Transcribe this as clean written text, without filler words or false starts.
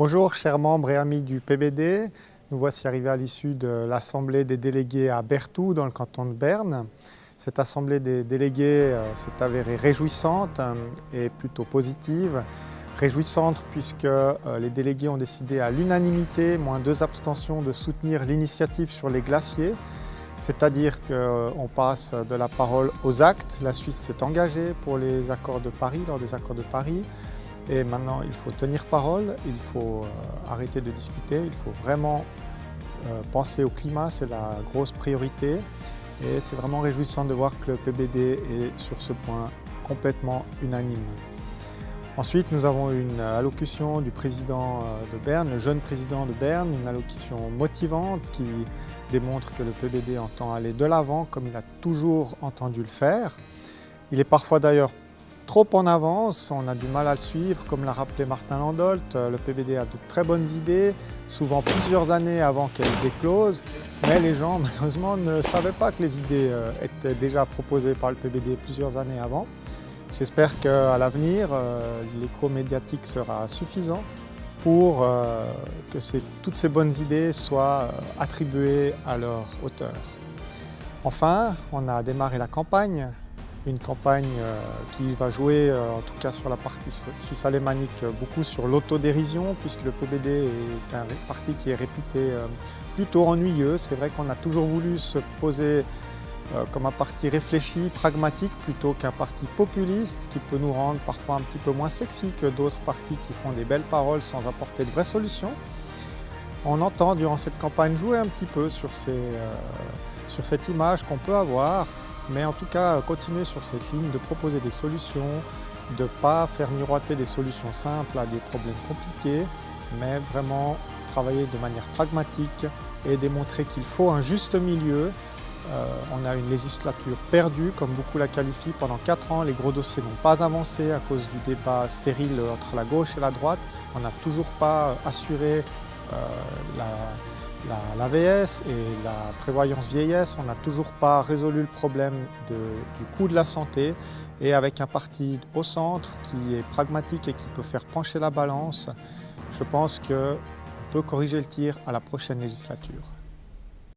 Bonjour chers membres et amis du PBD, nous voici arrivés à l'issue de l'Assemblée des délégués à Berthoud dans le canton de Berne. Cette Assemblée des délégués s'est avérée réjouissante et plutôt positive. Réjouissante puisque les délégués ont décidé à l'unanimité, moins 2 abstentions, de soutenir l'initiative sur les glaciers. C'est-à-dire qu'on passe de la parole aux actes. La Suisse s'est engagée pour les accords de Paris, lors des accords de Paris. Et maintenant, il faut tenir parole, il faut arrêter de discuter, il faut vraiment penser au climat, c'est la grosse priorité. Et c'est vraiment réjouissant de voir que le PBD est sur ce point complètement unanime. Ensuite, nous avons une allocution du président de Berne, le jeune président de Berne, une allocution motivante qui démontre que le PBD entend aller de l'avant comme il a toujours entendu le faire. Il est parfois d'ailleurs trop en avance, on a du mal à le suivre, comme l'a rappelé Martin Landolt. Le PBD a de très bonnes idées, souvent plusieurs années avant qu'elles éclosent, mais les gens malheureusement ne savaient pas que les idées étaient déjà proposées par le PBD plusieurs années avant. J'espère qu'à l'avenir, l'écho médiatique sera suffisant pour que toutes ces bonnes idées soient attribuées à leur auteur. Enfin, on a démarré la campagne. Une campagne qui va jouer, en tout cas sur la partie suisse alémanique, beaucoup sur l'autodérision, puisque le PBD est un parti qui est réputé plutôt ennuyeux. C'est vrai qu'on a toujours voulu se poser comme un parti réfléchi, pragmatique, plutôt qu'un parti populiste, ce qui peut nous rendre parfois un petit peu moins sexy que d'autres partis qui font des belles paroles sans apporter de vraies solutions. On entend durant cette campagne jouer un petit peu sur cette image qu'on peut avoir, mais en tout cas continuer sur cette ligne de proposer des solutions, de ne pas faire miroiter des solutions simples à des problèmes compliqués, mais vraiment travailler de manière pragmatique et démontrer qu'il faut un juste milieu. On a une législature perdue, comme beaucoup la qualifient. Pendant 4 ans, les gros dossiers n'ont pas avancé à cause du débat stérile entre la gauche et la droite. On n'a toujours pas assuré l'AVS et la prévoyance vieillesse, on n'a toujours pas résolu le problème du coût de la santé, et avec un parti au centre qui est pragmatique et qui peut faire pencher la balance, je pense qu'on peut corriger le tir à la prochaine législature.